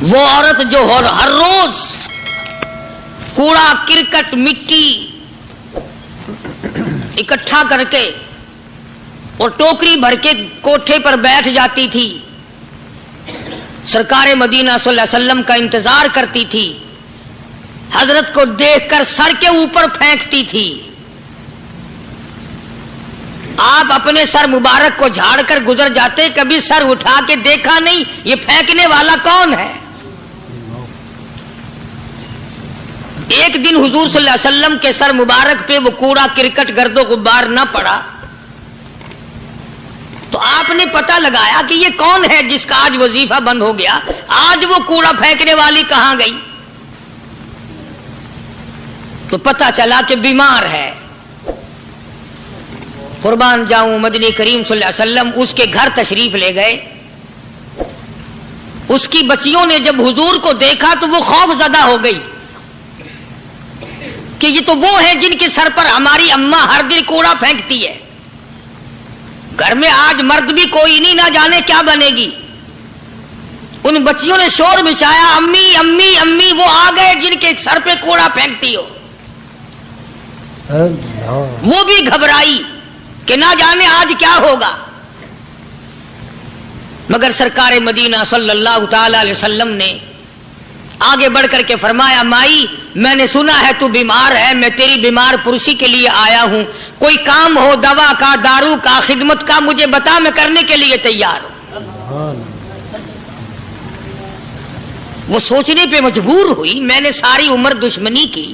وہ عورت جو ہر روز کوڑا کرکٹ مٹی اکٹھا کر کے اور ٹوکری بھر کے کوٹھے پر بیٹھ جاتی تھی، سرکار مدینہ صلی اللہ علیہ وسلم کا انتظار کرتی تھی، حضرت کو دیکھ کر سر کے اوپر پھینکتی تھی، آپ اپنے سر مبارک کو جھاڑ کر گزر جاتے، کبھی سر اٹھا کے دیکھا نہیں یہ پھینکنے والا کون ہے۔ ایک دن حضور صلی اللہ علیہ وسلم کے سر مبارک پہ وہ کوڑا کرکٹ گرد و غبار نہ پڑا تو آپ نے پتہ لگایا کہ یہ کون ہے جس کا آج وظیفہ بند ہو گیا، آج وہ کوڑا پھینکنے والی کہاں گئی؟ تو پتہ چلا کہ بیمار ہے۔ قربان جاؤں، مدنی کریم صلی اللہ علیہ وسلم اس کے گھر تشریف لے گئے۔ اس کی بچیوں نے جب حضور کو دیکھا تو وہ خوف زدہ ہو گئی کہ یہ تو وہ ہے جن کے سر پر ہماری اماں ہر دن کوڑا پھینکتی ہے، گھر میں آج مرد بھی کوئی نہیں، نہ جانے کیا بنے گی۔ ان بچیوں نے شور مچایا، امی امی امی، وہ آ گئے جن کے سر پہ کوڑا پھینکتی ہو۔ وہ بھی گھبرائی کہ نہ جانے آج کیا ہوگا، مگر سرکار مدینہ صلی اللہ تعالی علیہ وسلم نے آگے بڑھ کر کے فرمایا، مائی میں نے سنا ہے تو بیمار ہے، میں تیری بیمار پرسی کے لیے آیا ہوں، کوئی کام ہو دوا کا، دارو کا، خدمت کا مجھے بتا، میں کرنے کے لیے تیار ہوں۔ وہ سوچنے پہ مجبور ہوئی، میں نے ساری عمر دشمنی کی،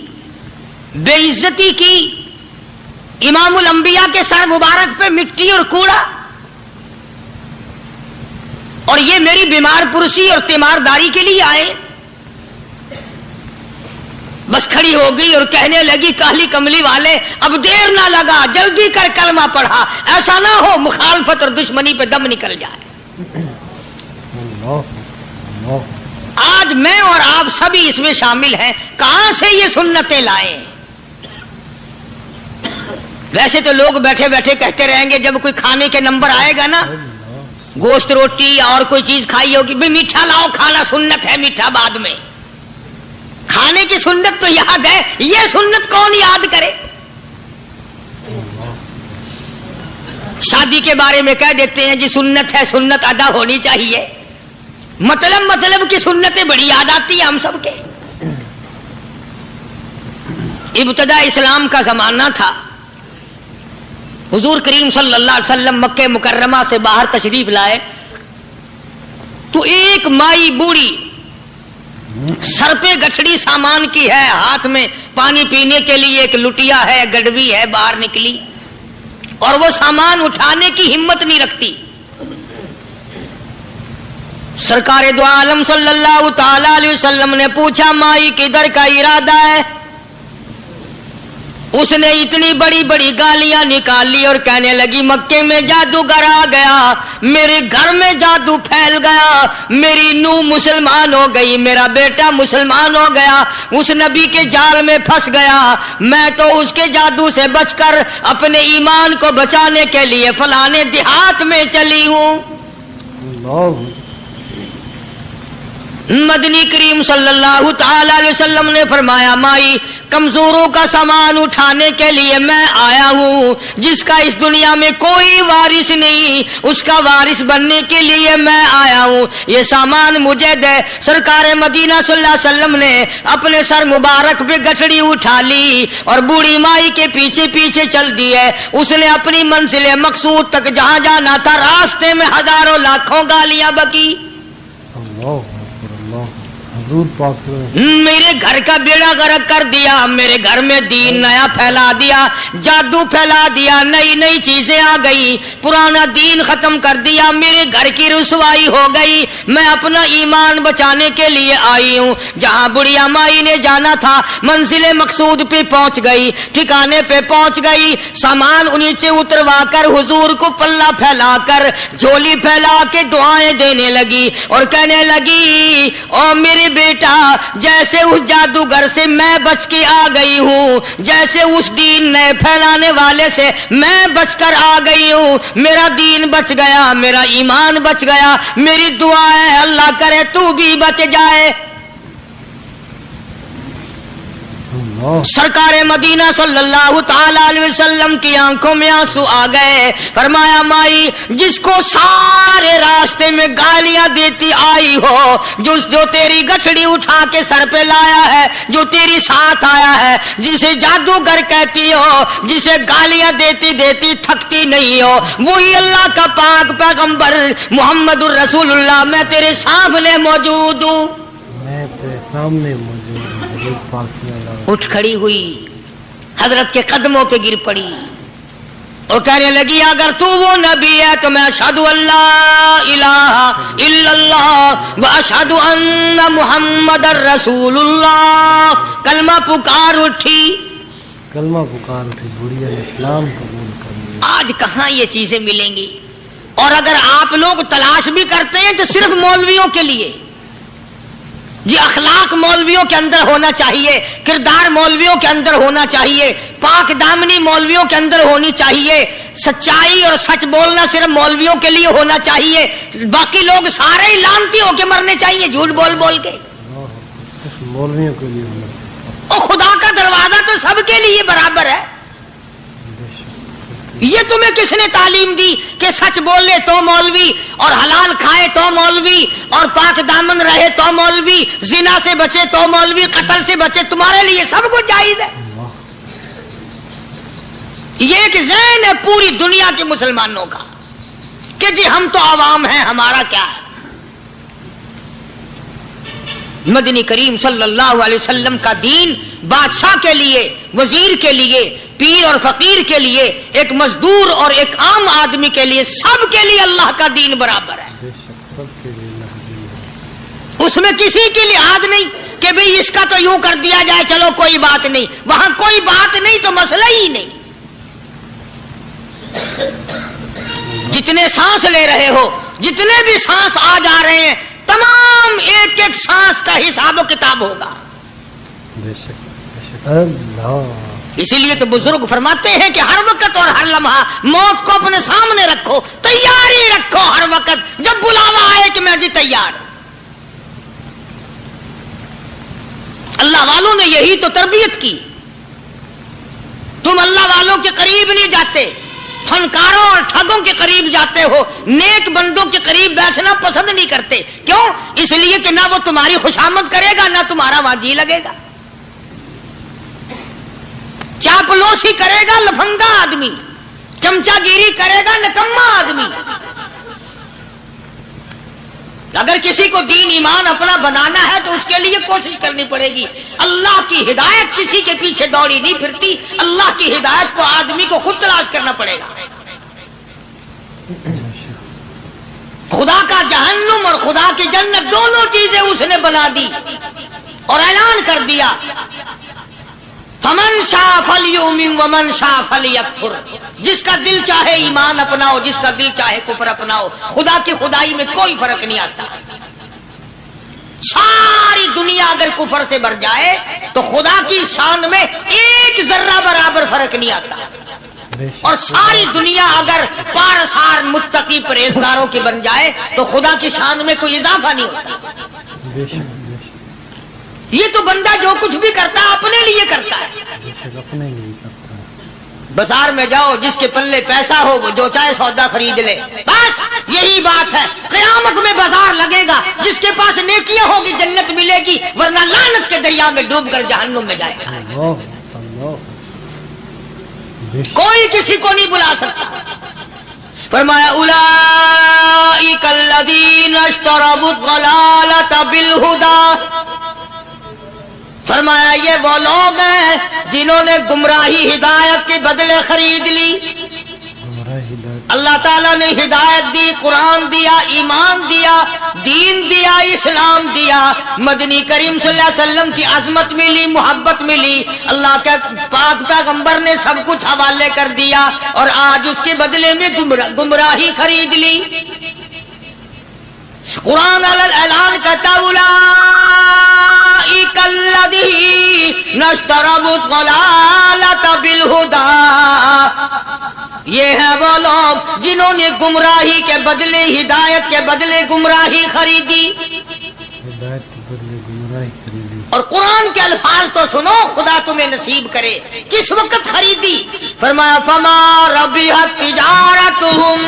بے عزتی کی، امام الانبیاء کے سر مبارک پہ مٹی اور کوڑا، اور یہ میری بیمار پرسی اور تیمارداری کے لیے آئے۔ بس کھڑی ہو گئی اور کہنے لگی، کالی کملی والے اب دیر نہ لگا، جلدی کر کلمہ پڑھا، ایسا نہ ہو مخالفت اور دشمنی پہ دم نکل جائے۔ آج میں اور آپ سبھی اس میں شامل ہیں، کہاں سے یہ سنتیں لائیں؟ ویسے تو لوگ بیٹھے بیٹھے کہتے رہیں گے، جب کوئی کھانے کے نمبر آئے گا نا، گوشت روٹی یا اور کوئی چیز کھائی ہوگی، بھی میٹھا لاؤ، کھانا سنت ہے، میٹھا بعد میں۔ کھانے کی سنت تو یاد ہے، یہ سنت کون یاد کرے؟ شادی کے بارے میں کہہ دیتے ہیں جی سنت ہے، سنت ادا ہونی چاہیے، مطلب کی سنتیں بڑی یاد آتی ہیں ہم سب کے۔ ابتدا اسلام کا زمانہ تھا، حضور کریم صلی اللہ علیہ وسلم مکہ مکرمہ سے باہر تشریف لائے تو ایک مائی بوڑھی سر پہ گٹھڑی سامان کی ہے، ہاتھ میں پانی پینے کے لیے ایک لٹیا ہے، گڑوی ہے، باہر نکلی اور وہ سامان اٹھانے کی ہمت نہیں رکھتی۔ سرکار دو عالم صلی اللہ تعالی علیہ وسلم نے پوچھا، مائی کدھر کا ارادہ ہے؟ اس نے اتنی بڑی بڑی گالیاں نکالی اور کہنے لگی، مکے میں جادوگر آ گیا، میرے گھر میں جادو پھیل گیا، میری نوح مسلمان ہو گئی، میرا بیٹا مسلمان ہو گیا، اس نبی کے جال میں پھنس گیا، میں تو اس کے جادو سے بچ کر اپنے ایمان کو بچانے کے لیے فلانے دیہات میں چلی ہوں۔ مدنی کریم صلی اللہ تعالی علیہ وسلم نے فرمایا، مائی کمزوروں کا سامان اٹھانے کے لیے میں آیا ہوں، جس کا اس دنیا میں کوئی وارث نہیں، اس کا وارث بننے کے لیے میں آیا ہوں، یہ سامان مجھے دے۔ سرکار مدینہ صلی اللہ علیہ وسلم نے اپنے سر مبارک پہ گٹھڑی اٹھا لی اور بوڑھی مائی کے پیچھے پیچھے چل دی ہے۔ اس نے اپنی منزل مقصود تک جہاں جانا تھا، راستے میں ہزاروں لاکھوں گالیاں بکی۔ میرے گھر کا بیڑا غرق کر دیا، میرے گھر میں دین نیا پھیلا دیا، جادو پھیلا دیا، نئی نئی چیزیں آ گئی، پرانا دین ختم کر دیا، میرے گھر کی رسوائی ہو گئی، میں اپنا ایمان بچانے کے لیے آئی ہوں۔ جہاں بڑھیا مائی نے جانا تھا منزل مقصود پہ پہنچ گئی، ٹھکانے پہ پہنچ گئی، سامان نیچے اتروا کر حضور کو پلہ پھیلا کر جھولی پھیلا کے دعائیں دینے لگی اور کہنے لگی، او میرے میرے بیٹا جیسے اس جادوگر سے میں بچ کے آ گئی ہوں، جیسے اس دین نئے پھیلانے والے سے میں بچ کر آ گئی ہوں، میرا دین بچ گیا، میرا ایمان بچ گیا، میری دعا ہے اللہ کرے تو بھی بچ جائے۔ سرکار مدینہ صلی اللہ تعالی علیہ وسلم کی آنکھوں میں آنسو آ گئے، فرمایا مائی جس کو سارے راستے میں گالیاں دیتی آئی ہو، جو تیری گٹھڑی اٹھا کے سر پہ لایا ہے، جو تیری ساتھ آیا ہے، جسے جادوگر کہتی ہو، جسے گالیاں دیتی دیتی تھکتی نہیں ہو، وہی اللہ کا پاک پیغمبر محمد الرسول اللہ، میں تیرے سامنے موجود ہوں، میں تیرے سامنے موجود ہوں۔ اٹھ کھڑی ہوئی، حضرت کے قدموں پہ گر پڑی اور کہنے لگی اگر تو وہ نبی ہے تو میں اشہد اللہ الہ الا اللہ و اشہد ان محمد الرسول اللہ، کلمہ پکار اٹھی، کلمہ پکار اٹھی، بڑھیا اسلام قبول کر لیا۔ آج کہاں یہ چیزیں ملیں گی؟ اور اگر آپ لوگ تلاش بھی کرتے ہیں تو صرف مولویوں کے لیے، جی اخلاق مولویوں کے اندر ہونا چاہیے، کردار مولویوں کے اندر ہونا چاہیے، پاک دامنی مولویوں کے اندر ہونی چاہیے، سچائی اور سچ بولنا صرف مولویوں کے لیے ہونا چاہیے، باقی لوگ سارے ہی لانتی ہو کے مرنے چاہیے جھوٹ بول بول کے۔ صرف مولویوں کے لیے ہونا چاہیے، اور خدا کا دروازہ تو سب کے لیے برابر ہے۔ یہ تمہیں کس نے تعلیم دی کہ سچ بولے تو مولوی، اور حلال کھائے تو مولوی، اور پاک دامن رہے تو مولوی، زنا سے بچے تو مولوی، قتل سے بچے، تمہارے لیے سب کچھ جائز ہے۔ یہ ایک ذہن ہے پوری دنیا کے مسلمانوں کا کہ جی ہم تو عوام ہیں، ہمارا کیا ہے۔ مدنی کریم صلی اللہ علیہ وسلم کا دین بادشاہ کے لیے، وزیر کے لیے، پیر اور فقیر کے لیے، ایک مزدور اور ایک عام آدمی کے لیے، سب کے لیے اللہ کا دین برابر ہے۔ بے شک سب کے لیے اللہ دین ہے۔ اس میں کسی کی لحاظ نہیں کہ بھئی اس کا تو یوں کر دیا جائے چلو کوئی بات نہیں، وہاں کوئی بات نہیں تو مسئلہ ہی نہیں۔ جتنے سانس لے رہے ہو، جتنے بھی سانس آ جا رہے ہیں، تمام ایک ایک سانس کا حساب و کتاب ہوگا۔ بے شک بے شک اللہ۔ اسی لیے تو بزرگ فرماتے ہیں کہ ہر وقت اور ہر لمحہ موت کو اپنے سامنے رکھو، تیاری رکھو ہر وقت، جب بلاوا آئے کہ میں جی تیار ہوں۔ اللہ والوں نے یہی تو تربیت کی۔ تم اللہ والوں کے قریب نہیں جاتے، فنکاروں اور ٹھگوں کے قریب جاتے ہو، نیک بندوں کے قریب بیٹھنا پسند نہیں کرتے۔ کیوں؟ اس لیے کہ نہ وہ تمہاری خوشامد کرے گا، نہ تمہارا وہاں جی لگے گا۔ چاپلوسی کرے گا لفنگا آدمی، چمچا گیری کرے گا نکما آدمی۔ اگر کسی کو دین ایمان اپنا بنانا ہے تو اس کے لیے کوشش کرنی پڑے گی۔ اللہ کی ہدایت کسی کے پیچھے دوڑی نہیں پھرتی، اللہ کی ہدایت کو آدمی کو خود تلاش کرنا پڑے گا۔ خدا کا جہنم اور خدا کی جنت دونوں چیزیں اس نے بنا دی اور اعلان کر دیا، فمن شاء فلیؤمن ومن شاء فلیکفر، جس کا دل چاہے ایمان اپناؤ، جس کا دل چاہے کفر اپناؤ، خدا کی خدائی میں کوئی فرق نہیں آتا۔ ساری دنیا اگر کفر سے بھر جائے تو خدا کی شان میں ایک ذرہ برابر فرق نہیں آتا، اور ساری دنیا اگر پارسار متقی پرہیزگاروں کی بن جائے تو خدا کی شان میں کوئی اضافہ نہیں ہوتا۔ یہ تو بندہ جو کچھ بھی کرتا ہے اپنے لیے کرتا ہے۔ اپنے لیے کرتا ہے۔ بازار میں جاؤ، جس کے پلے پیسہ ہو وہ جو چاہے سودا خرید لے، بس یہی بات ہے۔ قیامت میں بازار لگے گا، جس کے پاس نیکیاں ہوگی جنت ملے گی، ورنہ لعنت کے دریا میں ڈوب کر جہنم میں جائے گا۔ کوئی کسی کو نہیں بلا سکتا۔ فرمایا اولئک الذین اشتروا الضلالۃ بالہدی، فرمایا یہ وہ لوگ ہیں جنہوں نے گمراہی ہدایت کے بدلے خرید لی۔ اللہ تعالیٰ نے ہدایت دی، قرآن دیا، ایمان دیا، دین دیا، اسلام دیا، مدنی کریم صلی اللہ علیہ وسلم کی عظمت ملی، محبت ملی، اللہ کے پاک پیغمبر نے سب کچھ حوالے کر دیا، اور آج اس کے بدلے میں گمراہی خرید لی۔ قرآن اعلان کرتا الضلالة بالهدى. یہ ہے وہ لوگ جنہوں نے گمراہی کے بدلے ہدایت کے بدلے گمراہی خریدی. ہدایت کے بدلے گمراہی خریدی. اور قرآن کے الفاظ تو سنو، خدا تمہیں نصیب کرے. کس وقت خریدی؟ فرمایا فما ربحت تجارتهم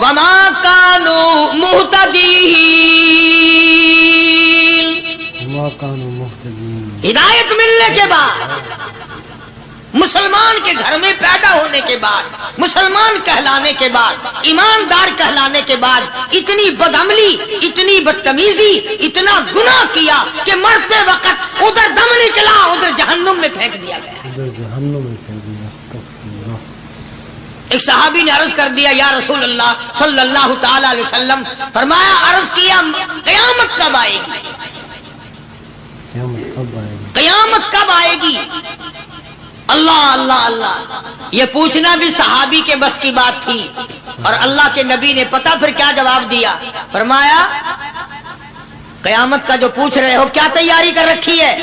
وما كانوا مهتدين. وما كانوا مهتدين. ہدایت ملنے کے بعد، مسلمان کے گھر میں پیدا ہونے کے بعد، مسلمان کہلانے کے بعد، ایماندار کہلانے کے بعد اتنی بدعملی، اتنی بدتمیزی، اتنا گناہ کیا کہ مرتے وقت ادھر دم نکلا، ادھر جہنم میں پھینک دیا گیا. ادھر جہنم میں پھینک دیا. استغفر اللہ. ایک صحابی نے عرض کر دیا یا رسول اللہ صلی اللہ تعالی علیہ وسلم، فرمایا عرض کیا قیامت کب آئے گی؟ قیامت کب آئے گی؟ قیامت کب آئے گی؟ اللہ اللہ اللہ، یہ پوچھنا بھی صحابی کے بس کی بات تھی. اور اللہ کے نبی نے پتہ پھر کیا جواب دیا؟ فرمایا قیامت کا جو پوچھ رہے ہو کیا تیاری کر رکھی ہے؟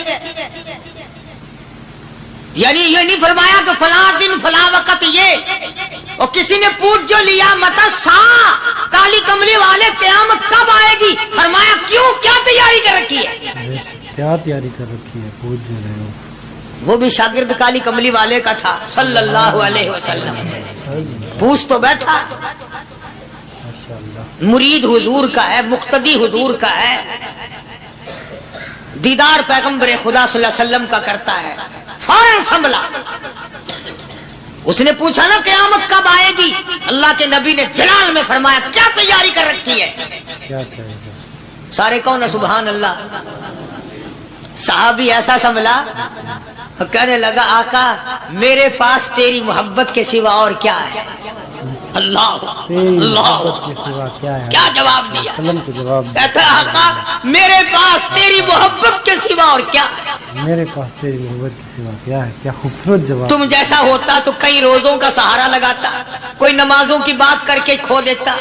یعنی یہ نہیں فرمایا کہ فلاں دن فلاں وقت یہ، اور کسی نے پوچھ جو لیا متا سا کالی کملی والے قیامت کب آئے گی؟ فرمایا کیوں، کیا تیاری کر رکھی ہے؟ کیا تیاری کر رکھی ہے؟ پوچھ جو رہے ہو. وہ بھی شاگرد کالی کملی والے کا تھا صلی اللہ علیہ وسلم. پوچھ تو بیٹھا. مرید حضور کا ہے، مقتدی حضور کا ہے، دیدار پیغمبر خدا صلی اللہ علیہ وسلم کا کرتا ہے. فوراً سنبھلا. اس نے پوچھا نا قیامت کب آئے گی؟ اللہ کے نبی نے جلال میں فرمایا کیا تیاری کر رکھی ہے؟ سارے کون سبحان اللہ. صحابی ایسا سنبھلا، کہنے لگا آقا میرے پاس تیری محبت کے سوا اور کیا ہے؟ اللہ اللہ، کیا جواب دیا؟ کہتا آقا میرے پاس تیری محبت کے سوا اور کیا ہے؟ میرے پاس تیری محبت کے سوا کیا ہے؟ کیا خوبصورت جواب. تم جیسا ہوتا تو کئی روزوں کا سہارا لگاتا، کوئی نمازوں کی بات کر کے کھو دیتا،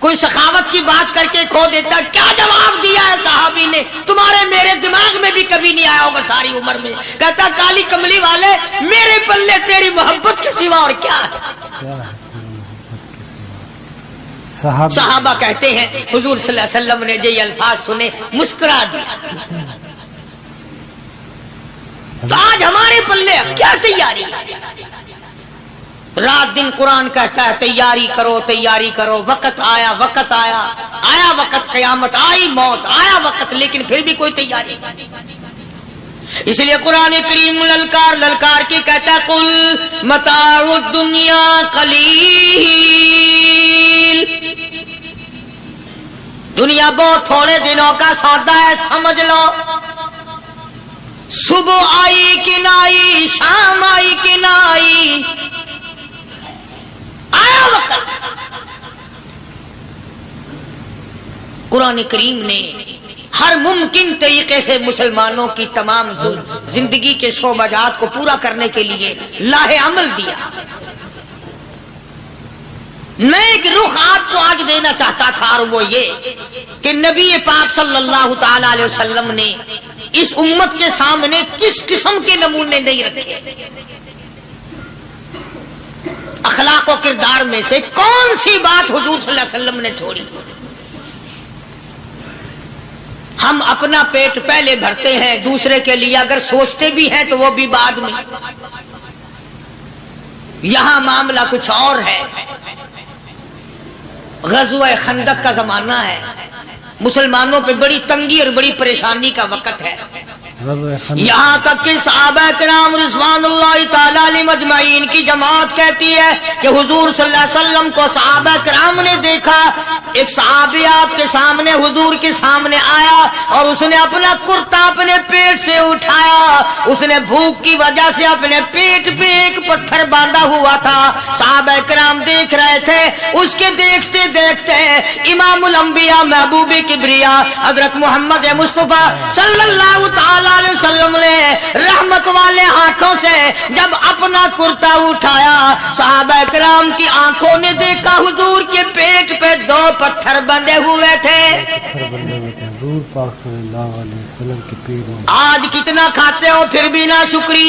کوئی سخاوت کی بات کر کے کھو دیتا. کیا جواب دیا ہے صحابی نے؟ تمہارے میرے دماغ میں بھی کبھی نہیں آیا ہوگا ساری عمر میں. کہتا کالی کملی والے میرے پلے تیری محبت کے سوا اور کیا ہے؟ صحابہ کہتے ہیں حضور صلی اللہ علیہ وسلم نے یہ الفاظ سنے مسکرا دیا. تو آج ہمارے پلے کیا تیاری؟ رات دن قرآن کہتا ہے تیاری کرو تیاری کرو. وقت آیا، وقت آیا، آیا وقت، قیامت آئی، موت آیا وقت، لیکن پھر بھی کوئی تیاری نہیں. اس لیے قرآن کریم للکار للکار کی کہتا ہے قل متاع الدنیا قلیل. دنیا بہت تھوڑے دنوں کا سودا ہے، سمجھ لو. صبح آئی کہ نہ آئی، شام آئی کہ نہ آئی، آیا وقت. قرآن کریم نے ہر ممکن طریقے سے مسلمانوں کی تمام زندگی کے شعبہ جات کو پورا کرنے کے لیے لاہ عمل دیا. میں ایک رخ آپ کو آج دینا چاہتا تھا، اور وہ یہ کہ نبی پاک صلی اللہ تعالی علیہ وسلم نے اس امت کے سامنے کس قسم کے نمونے نہیں رکھے. اخلاق و کردار میں سے کون سی بات حضور صلی اللہ علیہ وسلم نے چھوڑی؟ ہم اپنا پیٹ پہلے بھرتے ہیں، دوسرے کے لیے اگر سوچتے بھی ہیں تو وہ بھی بعد میں. یہاں معاملہ کچھ اور ہے. غزوہ خندق کا زمانہ ہے، مسلمانوں پہ بڑی تنگی اور بڑی پریشانی کا وقت ہے. یہاں تک کہ صحابہ کرام رضوان اللہ تعالی علیہم اجمعین کی جماعت کہتی ہے کہ حضور صلی اللہ علیہ وسلم کو صحابہ کرام نے دیکھا. ایک صحابی آپ کے سامنے حضور کے سامنے آیا اور اس نے اپنا کرتا اپنے پیٹ سے اٹھایا. اس نے بھوک کی وجہ سے اپنے پیٹ پہ ایک پتھر باندھا ہوا تھا. صحابہ کرام دیکھ رہے تھے. اس کے دیکھتے دیکھتے امام الانبیاء محبوب کبریا حضرت محمد مصطفیٰ صلی اللہ تعالی علیہ وسلم نے رحمت والے ہاتھوں سے جب اپنا کرتا اٹھایا، صحابہ کرام کی آنکھوں نے دیکھا حضور کے پیٹ پہ 2 پتھر بندھے ہوئے تھے. حضور پاک صلی اللہ علیہ وسلم کے پیٹ میں. آج کتنا کھاتے ہو پھر بھی نہ شکری.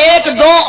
1-2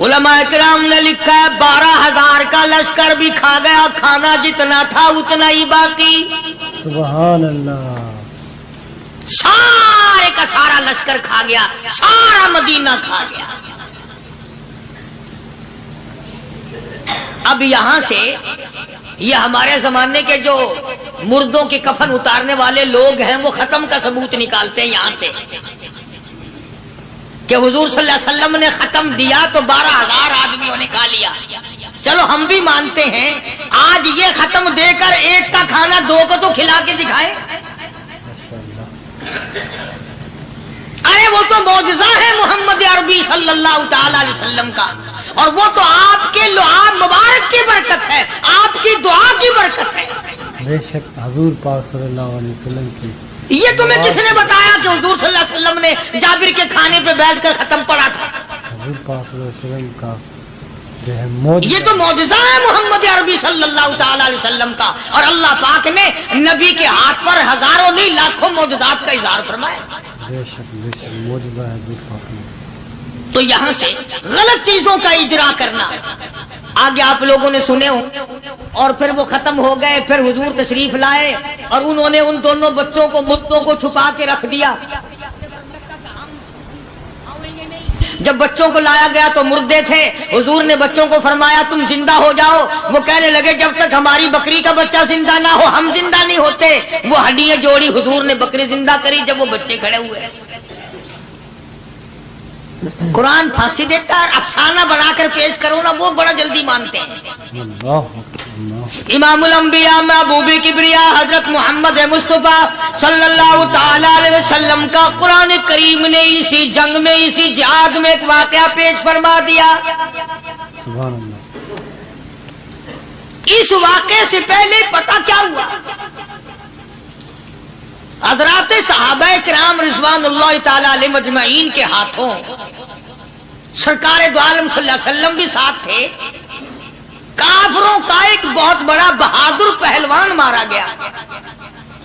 علماء کرام نے لکھا ہے 12,000 کا لشکر بھی کھا گیا, کھانا جتنا تھا اتنا ہی باقی. سبحان اللہ. سارے کا سارا لشکر کھا گیا, سارا مدینہ کھا گیا. اب یہاں سے یہ ہمارے زمانے کے جو مردوں کے کفن اتارنے والے لوگ ہیں وہ ختم کا ثبوت نکالتے ہیں یہاں سے کہ حضور صلی اللہ علیہ وسلم نے ختم دیا تو 12,000 آدمیوں نے کھا لیا. چلو ہم بھی مانتے ہیں, آج یہ ختم دے کر ایک کا کھانا 2 کو تو کھلا کے دکھائے. ارے وہ تو معجزہ ہے محمد عربی صلی اللہ تعالی علیہ وسلم کا, اور وہ تو آپ کے لعاب مبارک کی برکت ہے, آپ کی دعا کی برکت ہے. بے شک حضور پاک صلی اللہ علیہ وسلم کی. یہ تمہیں کس نے بتایا کہ حضور صلی اللہ علیہ وسلم نے جابر کے کھانے پہ بیٹھ کر ختم پڑا تھا؟ حضور پاک صلی اللہ علیہ وسلم کا جو ہے معجزہ, یہ تو معجزہ ہے محمد عربی صلی اللہ تعالی علیہ وسلم کا, اور اللہ پاک نے نبی کے ہاتھ پر ہزاروں نہیں لاکھوں معجزات کا اظہار فرمایا. بے شک معجزہ ہے حضور پاک صلی اللہ علیہ وسلم. تو یہاں سے غلط چیزوں کا اجرا کرنا آگے آپ لوگوں نے سنے ہوں, اور پھر وہ ختم ہو گئے. پھر حضور تشریف لائے اور انہوں نے ان دونوں بچوں کو مردوں کو چھپا کے رکھ دیا. جب بچوں کو لایا گیا تو مردے تھے. حضور نے بچوں کو فرمایا تم زندہ ہو جاؤ. وہ کہنے لگے جب تک ہماری بکری کا بچہ زندہ نہ ہو ہم زندہ نہیں ہوتے. وہ ہڈیاں جوڑی, حضور نے بکری زندہ کری جب وہ بچے کھڑے ہوئے. قرآن پھانسی دیتا ہے, افسانہ بنا کر پیش کرو نا وہ بڑا جلدی مانتے ہیں. امام الانبیاء محبوب کبریاء حضرت محمد مصطفیٰ صلی اللہ تعالی علیہ وسلم کا قرآن کریم نے اسی جنگ میں, اسی جہاد میں ایک واقعہ پیش فرما دیا. سبحان اللہ. اس واقعے سے پہلے پتہ کیا ہوا؟ حضرات صحابہ کرام رضوان اللہ تعالی علیہ مجمعین کے ہاتھوں سرکار دو عالم صلی اللہ علیہ وسلم بھی ساتھ تھے. کافروں کا ایک بہت بڑا بہادر پہلوان مارا گیا.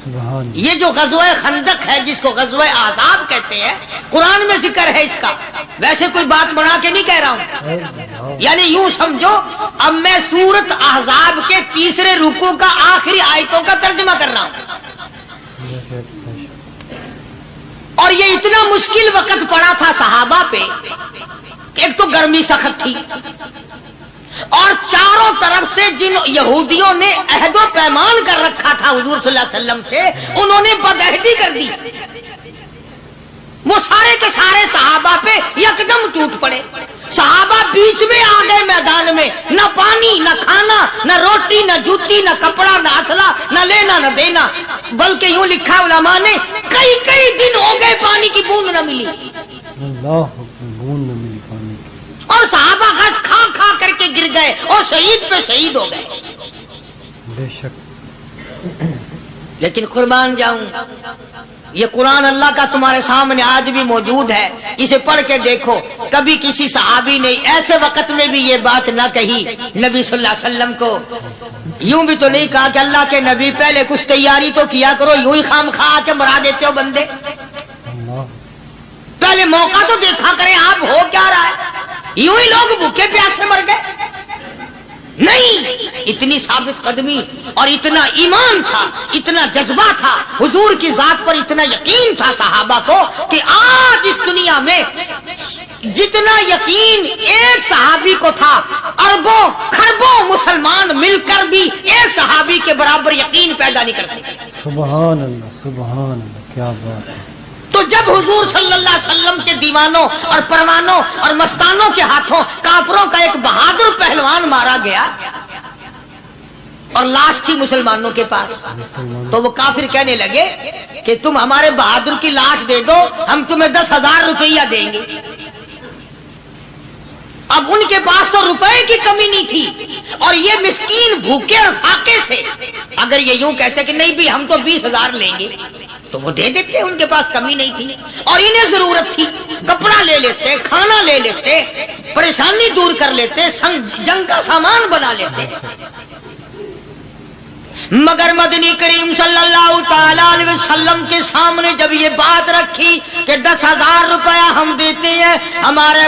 سبحان. یہ جو غزوہ خندق ہے جس کو غزوہ احزاب کہتے ہیں, قرآن میں ذکر ہے اس کا. ویسے کوئی بات بنا کے نہیں کہہ رہا ہوں, یعنی یوں سمجھو اب میں سورت احزاب کے 3 رکوع کا آخری آیتوں کا ترجمہ کر رہا ہوں. اور یہ اتنا مشکل وقت پڑا تھا صحابہ پہ. ایک تو گرمی سخت تھی, اور چاروں طرف سے جن یہودیوں نے عہد و پیمان کر رکھا تھا حضور صلی اللہ علیہ وسلم سے, انہوں نے بدعہدی کر دی. وہ سارے کے سارے صحابہ پہ یکدم ٹوٹ پڑے. صحابہ بیچ میں آ گئے میدان میں, نہ پانی نہ کھانا نہ روٹی نہ جوتی نہ کپڑا نہ اسلحہ نہ لینا نہ دینا. بلکہ یوں لکھا علماء نے کئی دن ہو گئے پانی کی بوند نہ ملی. اللہ بوند نہ ملی پانی کی. اور صحابہ گھاس کھا کھا کر کے گر گئے اور شہید پہ شہید ہو گئے. بے شک. لیکن قربان جاؤں, یہ قرآن اللہ کا تمہارے سامنے آج بھی موجود ہے, اسے پڑھ کے دیکھو. کبھی کسی صحابی نے ایسے وقت میں بھی یہ بات نہ کہی نبی صلی اللہ علیہ وسلم کو. یوں بھی تو نہیں کہا کہ اللہ کے نبی پہلے کچھ تیاری تو کیا کرو, یوں ہی خام خواہ کے مرا دیتے ہو بندے. پہلے موقع تو دیکھا کریں آپ ہو کیا رہا ہے. یوں ہی لوگ بھوکے پیاسے مر گئے. نہیں, اتنی ثابت قدمی اور اتنا ایمان تھا, اتنا جذبہ تھا, حضور کی ذات پر اتنا یقین تھا صحابہ کو کہ آج اس دنیا میں جتنا یقین ایک صحابی کو تھا, اربوں خربوں مسلمان مل کر بھی ایک صحابی کے برابر یقین پیدا نہیں کر سکتے. سبحان اللہ سبحان اللہ, کیا بات ہے. تو جب حضور صلی اللہ علیہ وسلم کے دیوانوں اور پروانوں اور مستانوں کے ہاتھوں کافروں کا ایک بہادر پہلوان مارا گیا اور لاش تھی مسلمانوں کے پاس, تو وہ کافر کہنے لگے کہ تم ہمارے بہادر کی لاش دے دو, ہم تمہیں 10,000 روپیہ دیں گے. اب ان کے پاس تو روپے کی کمی نہیں تھی, اور یہ مسکین بھوکے اور فاقے سے اگر یہ یوں کہتے کہ نہیں بھی ہم تو 20,000 لیں گے تو وہ دے دیتے. ان کے پاس کمی نہیں تھی, اور انہیں ضرورت تھی, کپڑا لے لیتے, کھانا لے لیتے, پریشانی دور کر لیتے, جنگ کا سامان بنا لیتے. مگر مدنی کریم صلی اللہ تعالی علیہ وسلم کے سامنے جب یہ بات رکھی کہ 10,000 روپیہ ہم دیتے ہیں ہمارے